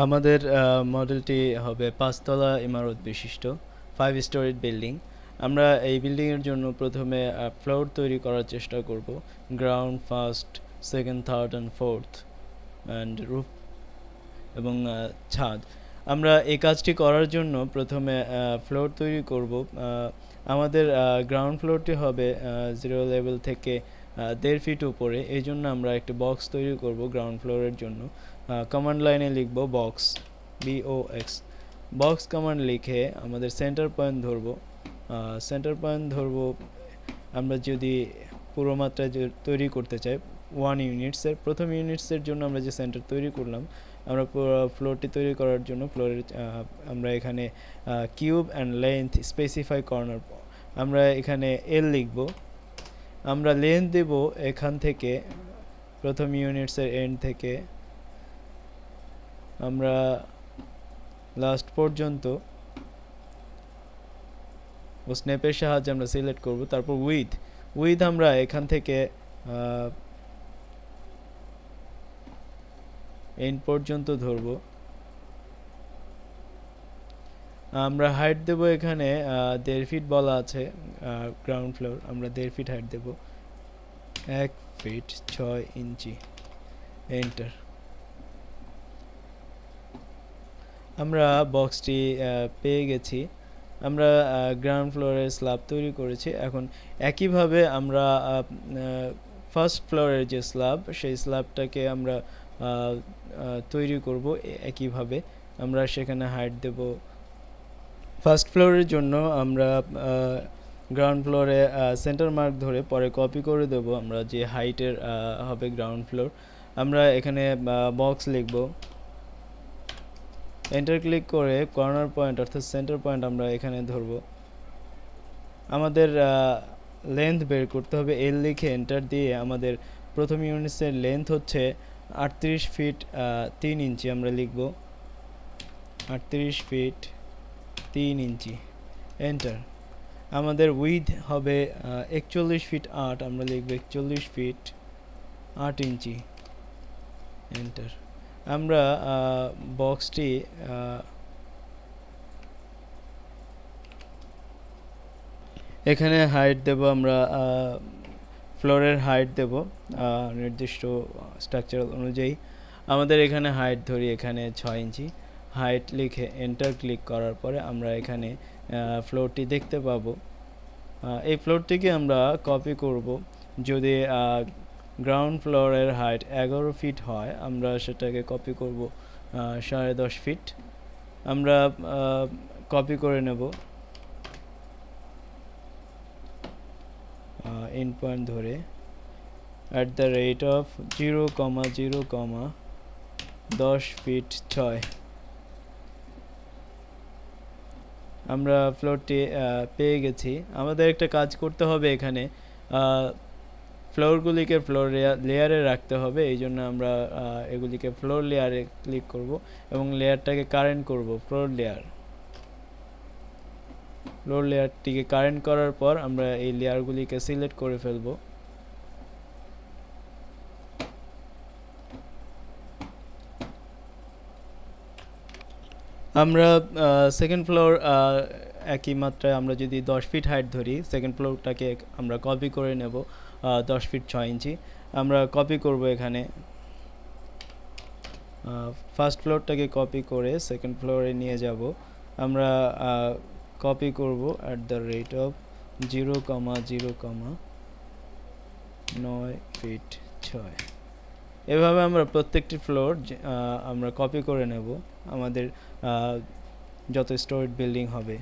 আমাদের মডেলটি হবে 5 তলা ইমারত বিশিষ্ট 5 স্টোরিড বিল্ডিং। আমরা এই বিল্ডিং এর জন্য প্রথমে ফ্লোর তৈরি করার চেষ্টা করব, ground, first, second, third and fourth and roof এবং ছাদ। আমরা এই কাজটি করার জন্য প্রথমে ফ্লোর তৈরি করব। আমাদের গ্রাউন্ড ফ্লোরটি হবে 0 লেভেল থেকে 1.5 ফিট উপরে। এই জন্য আমরা একটি বক্স তৈরি করব গ্রাউন্ড ফ্লোরের জন্য। কমান্ড লাইনে লিখব বক্স, BOX। বক্স কমান্ড লিখে আমাদের সেন্টার পয়েন্ট ধরব। সেন্টার পয়েন্ট ধরব আমরা যদি পুরো মাত্রায় তৈরি করতে চাই 1 ইউনিটসের। প্রথম ইউনিটসের জন্য আমরা যে সেন্টার তৈরি করলাম, আমরা পুরো ফ্লোরটি তৈরি করার জন্য ফ্লোরের আমরা এখানে cube and length specify corner, আমরা এখানে L লিখব। আমরা লেন্থ দেব এখান থেকে, প্রথম ইউনিটসের এন্ড থেকে আমরা লাস্ট পর্যন্ত ও স্ন্যাপের সাহায্যে আমরা সিলেক্ট করব। তারপর উইথ আমরা এখান থেকে এন্ড পর্যন্ত ধরব। আমরা হাইট দেব এখানে 1.5 ফিট বলা আছে গ্রাউন্ড ফ্লোর, আমরা 1.5 ফিট হাইট দেব, 1 ফিট 6 ইঞ্চি, এন্টার। আমরা বক্সটি পেয়ে গেছি। আমরা গ্রাউন্ড ফ্লোরের স্ল্যাব তৈরি করেছি। এখন একইভাবে আমরা ফার্স্ট ফ্লোরের যে স্ল্যাব, সেই স্ল্যাবটাকে আমরা তৈরি করব একইভাবে। আমরা সেখানে হাইট দেব। ফার্স্ট ফ্লোরের জন্য আমরা গ্রাউন্ড ফ্লোরে সেন্টার মার্ক ধরে পরে কপি করে দেব আমরা যে হাইটের হবে গ্রাউন্ড ফ্লোর। আমরা এখানে বক্স লিখব, এন্টার ক্লিক করে কর্নার পয়েন্ট অর্থাৎ সেন্টার পয়েন্ট আমরা এখানে ধরব। আমাদের লেন্থ বের করতে হবে, L লিখে এন্টার দিয়ে আমাদের প্রথম ইউনিটসের লেন্থ হচ্ছে 38 ফিট 3 ইঞ্চি, আমরা লিখব 38 ফিট 3 ইঞ্চি, এন্টার। আমাদের উইথ হবে 41 ফিট 8, আমরা লিখব 41 ফিট 8 ইঞ্চি, এন্টার। আমরা বক্সটি এখানে হাইট দেব, আমরা ফ্লোরের হাইট দেব নির্দিষ্ট স্ট্রাকচার অনুযায়ী। আমাদের এখানে হাইট ধরি এখানে 6 ইঞ্চি। হাইট লিখে এন্টার ক্লিক করার পরে আমরা এখানে ফ্লোরটি দেখতে পাবো। এই ফ্লোরটিকে আমরা কপি করব। যদি গ্রাউন্ড ফ্লোরের হাইট 11 ফিট হয়, আমরা সেটাকে কপি করব 10.5 ফিট। আমরা কপি করে নেব এন্ড পয়েন্ট ধরে @0, 10 ফিট 6। আমরা ফ্লোরটি পেয়ে গেছি। আমাদের একটা কাজ করতে হবে, এখানে ফ্লোরগুলিকে ফ্লোর লেয়ারে রাখতে হবে। এই জন্য আমরা এগুলিকে ফ্লোর লেয়ারে ক্লিক করব এবং লেয়ারটাকে কারেন্ট করব ফ্লোর লেয়ারটিকে কারেন্ট করার পর আমরা এই লেয়ারগুলিকে সিলেক্ট করে ফেলব। আমরা সেকেন্ড ফ্লোর একই মাত্রায় আমরা যদি 10 ফিট হাইট ধরি, সেকেন্ড ফ্লোরটাকে আমরা কপি করে নেব 10 ফিট 6 ইঞ্চি। আমরা কপি করব এখানে ফার্স্ট ফ্লোরটাকে কপি করে সেকেন্ড ফ্লোরে নিয়ে যাব। আমরা কপি করব @0, 9 ফিট 6। এভাবে আমরা প্রত্যেকটি ফ্লোর আমরা কপি করে নেব আমাদের যত স্টোরেড বিল্ডিং হবে।